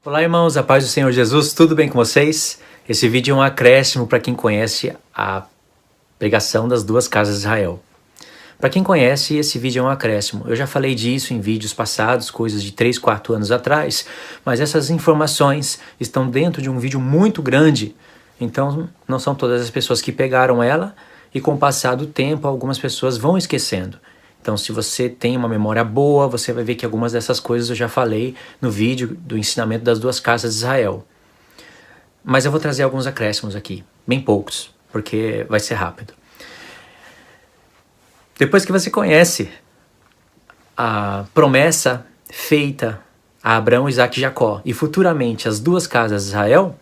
Olá, irmãos, a paz do Senhor Jesus, tudo bem com vocês? Esse vídeo é um acréscimo para quem conhece a pregação das duas casas de Israel. Para quem conhece, esse vídeo é um acréscimo. Eu já falei disso em vídeos passados, coisas de 3, 4 anos atrás, mas essas informações estão dentro de um vídeo muito grande, então não são todas as pessoas que pegaram ela e com o passar do tempo algumas pessoas vão esquecendo. Então, se você tem uma memória boa, você vai ver que algumas dessas coisas eu já falei no vídeo do ensinamento das duas casas de Israel. Mas eu vou trazer alguns acréscimos aqui, bem poucos, porque vai ser rápido. Depois que você conhece a promessa feita a Abraão, Isaac e Jacó, e futuramente as duas casas de Israel,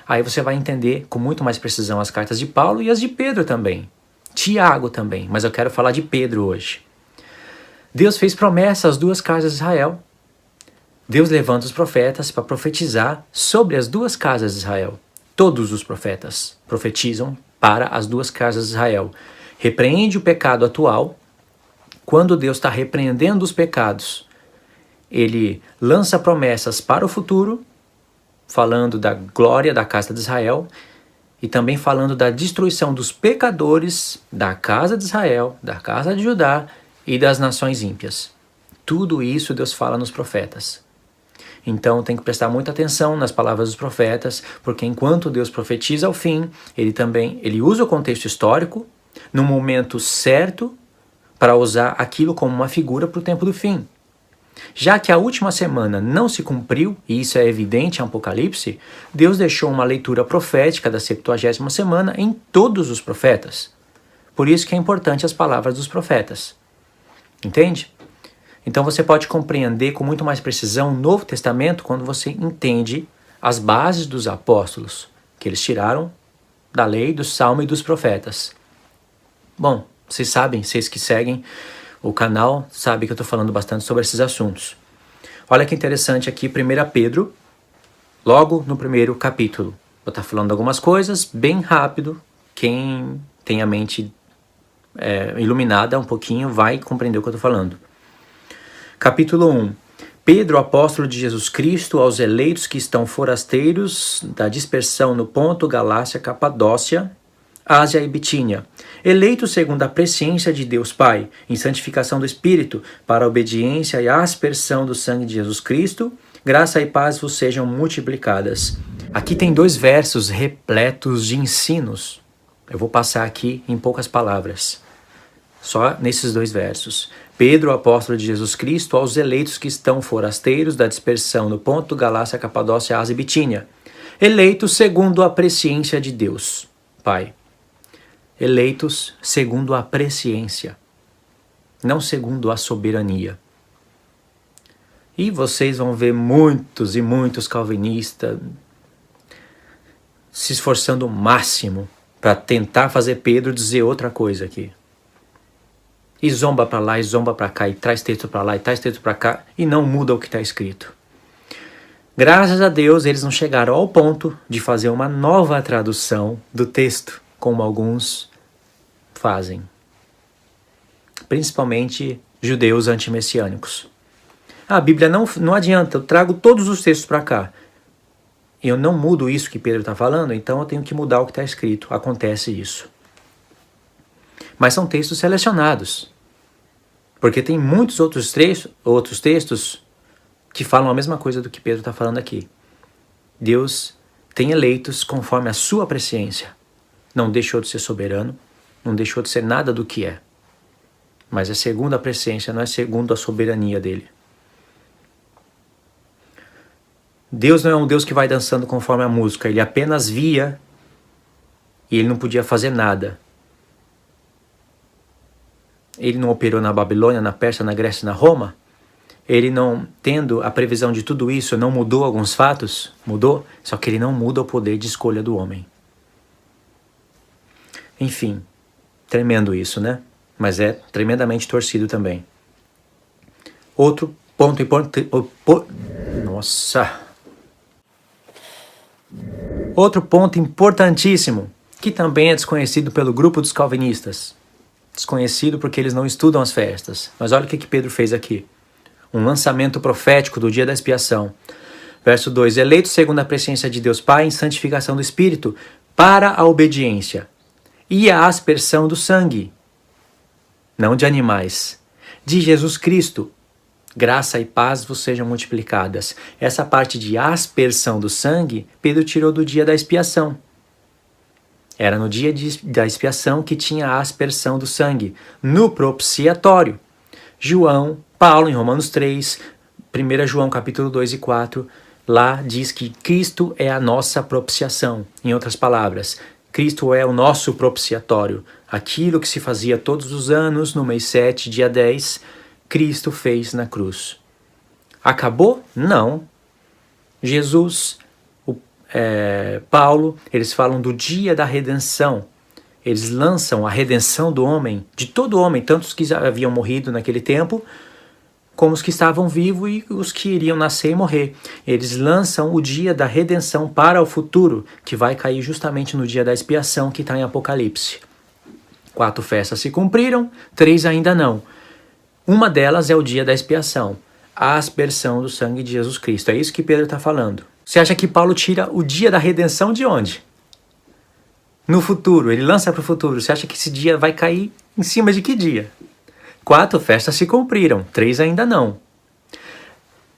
aí você vai entender com muito mais precisão as cartas de Paulo e as de Pedro também. Tiago também, mas eu quero falar de Pedro hoje. Deus fez promessa às duas casas de Israel. Deus levanta os profetas para profetizar sobre as duas casas de Israel. Todos os profetas profetizam para as duas casas de Israel. Repreende o pecado atual. Quando Deus está repreendendo os pecados, ele lança promessas para o futuro, falando da glória da casa de Israel e também falando da destruição dos pecadores da casa de Israel, da casa de Judá e das nações ímpias. Tudo isso Deus fala nos profetas. Então tem que prestar muita atenção nas palavras dos profetas, porque enquanto Deus profetiza ao fim, ele usa o contexto histórico no momento certo para usar aquilo como uma figura para o tempo do fim. Já que a última semana não se cumpriu, e isso é evidente em Apocalipse, Deus deixou uma leitura profética da 70ª semana em todos os profetas. Por isso que é importante as palavras dos profetas. Entende? Então você pode compreender com muito mais precisão o Novo Testamento quando você entende as bases dos apóstolos, que eles tiraram da lei, do Salmo e dos profetas. Bom, vocês sabem, vocês que seguem o canal, sabem que eu estou falando bastante sobre esses assuntos. Olha que interessante aqui, 1 Pedro, logo no primeiro capítulo. Vou estar falando algumas coisas bem rápido. Quem tem a mente iluminada um pouquinho vai compreender o que eu estou falando. Capítulo 1. Pedro, apóstolo de Jesus Cristo, aos eleitos que estão forasteiros da dispersão no Ponto, Galácia, Capadócia, Ásia e Bitínia, eleitos segundo a presciência de Deus Pai, em santificação do Espírito, para a obediência e a aspersão do sangue de Jesus Cristo, graça e paz vos sejam multiplicadas. Aqui tem 2 versos repletos de ensinos. Eu vou passar aqui em poucas palavras, só nesses 2 versos. Pedro, apóstolo de Jesus Cristo, aos eleitos que estão forasteiros da dispersão no Ponto, Galácia, Capadócia, Ásia e Bitínia, eleitos segundo a presciência de Deus Pai. Eleitos segundo a presciência, não segundo a soberania. E vocês vão ver muitos e muitos calvinistas se esforçando o máximo para tentar fazer Pedro dizer outra coisa aqui. E zomba para lá, e zomba para cá, e traz texto para lá, e traz texto para cá, e não muda o que está escrito. Graças a Deus, eles não chegaram ao ponto de fazer uma nova tradução do texto, como alguns fazem. Principalmente judeus antimessiânicos. A Bíblia não adianta, eu trago todos os textos para cá. Eu não mudo isso que Pedro está falando, então eu tenho que mudar o que está escrito. Acontece isso. Mas são textos selecionados. Porque tem muitos outros textos que falam a mesma coisa do que Pedro está falando aqui. Deus tem eleitos conforme a sua presciência. Não deixou de ser soberano, não deixou de ser nada do que é. Mas é segundo a presciência, não é segundo a soberania dele. Deus não é um Deus que vai dançando conforme a música, ele apenas via e ele não podia fazer nada. Ele não operou na Babilônia, na Pérsia, na Grécia e na Roma? Ele não, tendo a previsão de tudo isso, não mudou alguns fatos? Mudou, só que ele não muda o poder de escolha do homem. Enfim, tremendo isso, né? Mas é tremendamente torcido também. Outro ponto importante... Outro ponto importantíssimo, que também é desconhecido pelo grupo dos calvinistas. Desconhecido porque eles não estudam as festas. Mas olha o que Pedro fez aqui. Um lançamento profético do dia da expiação. Verso 2, eleitos segundo a presciência de Deus Pai em santificação do Espírito, para a obediência e a aspersão do sangue, não de animais, de Jesus Cristo. Graça e paz vos sejam multiplicadas. Essa parte de aspersão do sangue, Pedro tirou do dia da expiação. Era no dia da expiação que tinha a aspersão do sangue, no propiciatório. Paulo, em Romanos 3, 1 João capítulo 2 e 4, lá diz que Cristo é a nossa propiciação. Em outras palavras, Cristo é o nosso propiciatório. Aquilo que se fazia todos os anos, no mês 7, dia 10, Cristo fez na cruz. Acabou? Não. Jesus, Paulo, eles falam do dia da redenção. Eles lançam a redenção do homem, de todo homem, tanto os que haviam morrido naquele tempo, como os que estavam vivos e os que iriam nascer e morrer. Eles lançam o dia da redenção para o futuro, que vai cair justamente no dia da expiação, que está em Apocalipse. 4 festas se cumpriram, 3 ainda não. Uma delas é o dia da expiação, a aspersão do sangue de Jesus Cristo. É isso que Pedro está falando. Você acha que Paulo tira o dia da redenção de onde? No futuro, ele lança para o futuro. Você acha que esse dia vai cair em cima de que dia? 4 festas se cumpriram, 3 ainda não.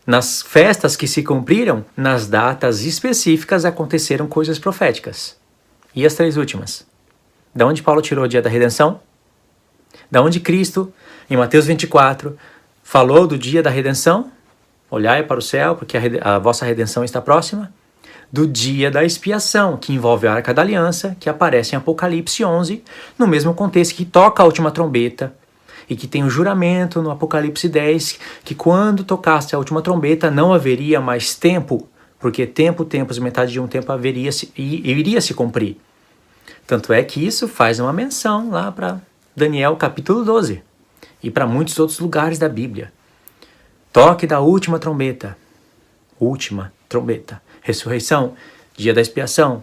Nas festas que se cumpriram, nas datas específicas aconteceram coisas proféticas. E as 3 últimas? Da onde Paulo tirou o dia da redenção? Da onde Cristo, em Mateus 24, falou do dia da redenção? Olhai para o céu, porque a vossa redenção está próxima. Do dia da expiação, que envolve a Arca da Aliança, que aparece em Apocalipse 11, no mesmo contexto que toca a última trombeta, e que tem o juramento no Apocalipse 10, que quando tocasse a última trombeta não haveria mais tempo, porque tempos, metade de um tempo iria se cumprir. Tanto é que isso faz uma menção lá para Daniel capítulo 12 e para muitos outros lugares da Bíblia. Toque da última trombeta, ressurreição, dia da expiação.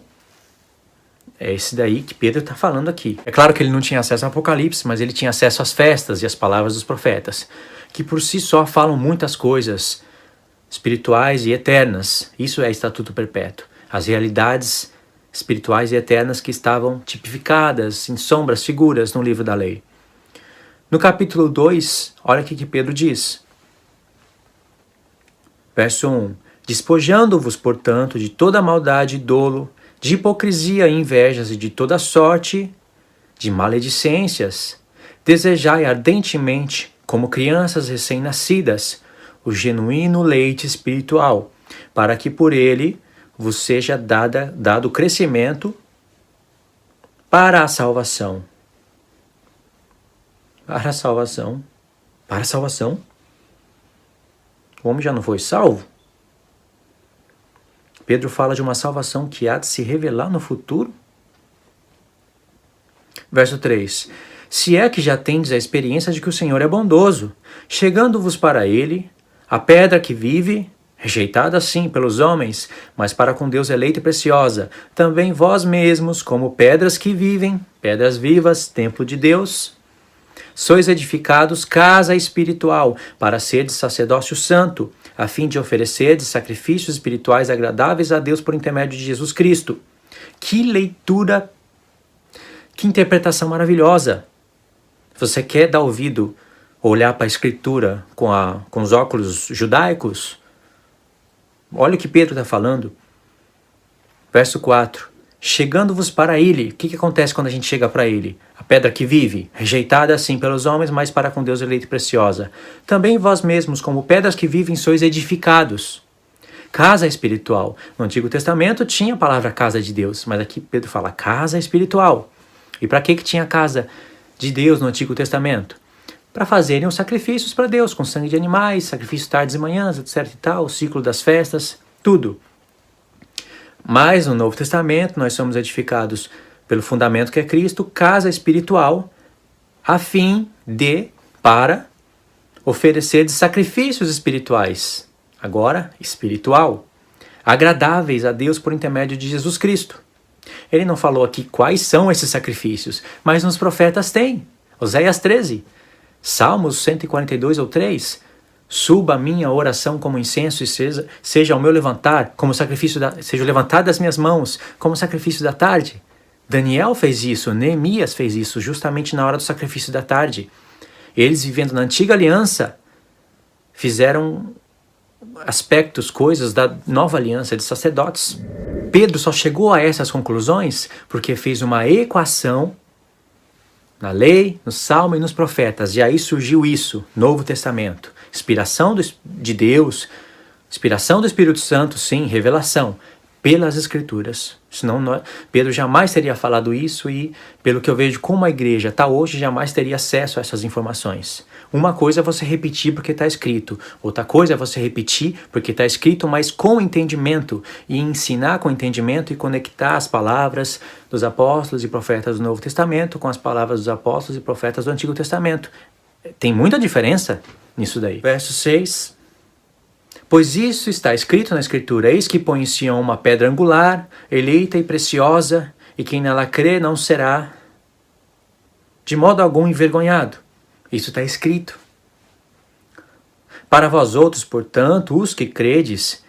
É esse daí que Pedro está falando aqui. É claro que ele não tinha acesso ao Apocalipse, mas ele tinha acesso às festas e às palavras dos profetas, que por si só falam muitas coisas espirituais e eternas. Isso é estatuto perpétuo. As realidades espirituais e eternas que estavam tipificadas em sombras, figuras no livro da lei. No capítulo 2, olha o que Pedro diz. Verso 1. Despojando-vos, portanto, de toda maldade e dolo, de hipocrisia e invejas e de toda sorte de maledicências, desejai ardentemente, como crianças recém-nascidas, o genuíno leite espiritual, para que por ele vos seja dado crescimento para a salvação. Para a salvação? Para a salvação? O homem já não foi salvo? Pedro fala de uma salvação que há de se revelar no futuro. Verso 3. Se é que já tendes a experiência de que o Senhor é bondoso, chegando-vos para ele, a pedra que vive, rejeitada sim pelos homens, mas para com Deus eleita e preciosa, também vós mesmos, como pedras que vivem, pedras vivas, templo de Deus, sois edificados casa espiritual, para serdes sacerdócio santo, a fim de oferecerdes sacrifícios espirituais agradáveis a Deus por intermédio de Jesus Cristo. Que leitura, que interpretação maravilhosa! Você quer dar ouvido, olhar para a Escritura com os óculos judaicos? Olha o que Pedro está falando. Verso 4. Chegando-vos para ele. O que acontece quando a gente chega para ele? A pedra que vive, rejeitada assim pelos homens, mas para com Deus eleita e preciosa. Também vós mesmos, como pedras que vivem, sois edificados. Casa espiritual. No Antigo Testamento tinha a palavra casa de Deus, mas aqui Pedro fala casa espiritual. E para que tinha casa de Deus no Antigo Testamento? Para fazerem os sacrifícios para Deus, com sangue de animais, sacrifícios tardes e manhãs, etc e tal, o ciclo das festas, tudo. Mas no Novo Testamento nós somos edificados pelo fundamento que é Cristo, casa espiritual, a fim de, para, oferecer sacrifícios espirituais, agora espiritual, agradáveis a Deus por intermédio de Jesus Cristo. Ele não falou aqui quais são esses sacrifícios, mas nos profetas tem. Oséias 13, Salmos 142 ou 3, Suba a minha oração como incenso e seja o meu levantar, como sacrifício seja o levantar das minhas mãos, como sacrifício da tarde. Daniel fez isso, Neemias fez isso, justamente na hora do sacrifício da tarde. Eles, vivendo na antiga aliança, fizeram aspectos, coisas da nova aliança de sacerdotes. Pedro só chegou a essas conclusões porque fez uma equação na lei, no Salmo e nos profetas. E aí surgiu isso, Novo Testamento. Inspiração de Deus, inspiração do Espírito Santo, sim, revelação, pelas Escrituras. Senão Pedro jamais teria falado isso e, pelo que eu vejo como a igreja está hoje, jamais teria acesso a essas informações. Uma coisa é você repetir porque está escrito, outra coisa é você repetir porque está escrito, mas com entendimento, e ensinar com entendimento e conectar as palavras dos apóstolos e profetas do Novo Testamento com as palavras dos apóstolos e profetas do Antigo Testamento. Tem muita diferença nisso daí. Verso 6. Pois isso está escrito na Escritura, eis que põe em Sião uma pedra angular, eleita e preciosa, e quem nela crê não será de modo algum envergonhado. Isso está escrito. Para vós outros, portanto, os que credes,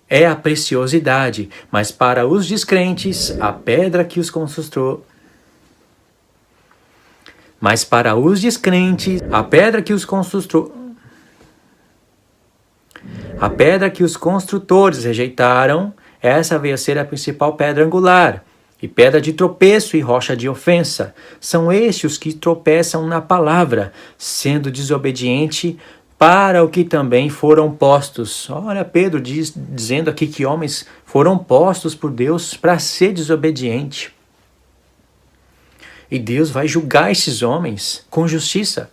é a preciosidade, mas para os descrentes, a pedra que os construtor. Mas para os descrentes, a pedra que os construtores rejeitaram, essa veio a ser a principal pedra angular, e pedra de tropeço e rocha de ofensa. São estes os que tropeçam na palavra, sendo desobediente para o que também foram postos. Olha, Pedro dizendo aqui que homens foram postos por Deus para ser desobediente. E Deus vai julgar esses homens com justiça.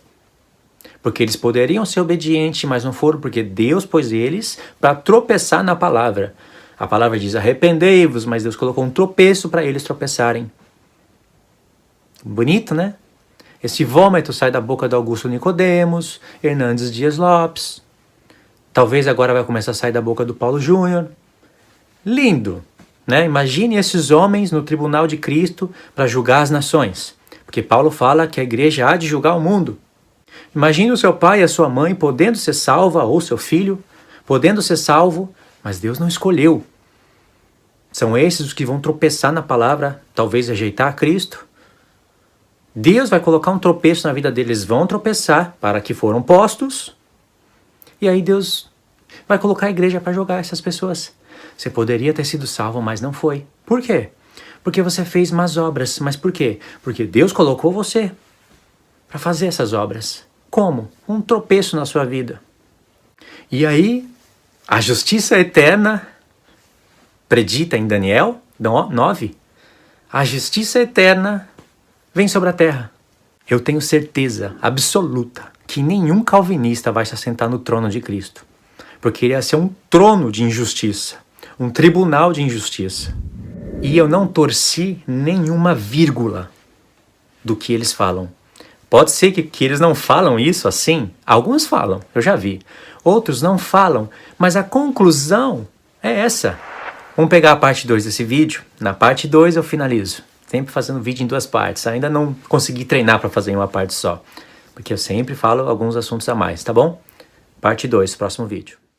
Porque eles poderiam ser obedientes, mas não foram, porque Deus pôs eles para tropeçar na palavra. A palavra diz, arrependei-vos, mas Deus colocou um tropeço para eles tropeçarem. Bonito, né? Esse vômito sai da boca do Augusto Nicodemos, Hernandes Dias Lopes. Talvez agora vai começar a sair da boca do Paulo Júnior. Lindo, né? Imagine esses homens no tribunal de Cristo para julgar as nações. Porque Paulo fala que a igreja há de julgar o mundo. Imagine o seu pai e a sua mãe podendo ser salva, ou seu filho, podendo ser salvo, mas Deus não escolheu. São esses os que vão tropeçar na palavra, talvez rejeitar a Cristo. Deus vai colocar um tropeço na vida deles, vão tropeçar para que foram postos. E aí Deus vai colocar a igreja para julgar essas pessoas. Você poderia ter sido salvo, mas não foi. Por quê? Porque você fez más obras. Mas por quê? Porque Deus colocou você para fazer essas obras. Como? Um tropeço na sua vida. E aí, a justiça eterna, predita em Daniel 9, a justiça eterna vem sobre a terra. Eu tenho certeza absoluta que nenhum calvinista vai se assentar no trono de Cristo. Porque ele ia ser um trono de injustiça, um tribunal de injustiça. E eu não torci nenhuma vírgula do que eles falam. Pode ser que eles não falam isso assim. Alguns falam, eu já vi. Outros não falam, mas a conclusão é essa. Vamos pegar a parte 2 desse vídeo. Na parte 2 eu finalizo. Sempre fazendo vídeo em 2 partes. Ainda não consegui treinar para fazer em uma parte só. Porque eu sempre falo alguns assuntos a mais, tá bom? Parte 2, próximo vídeo.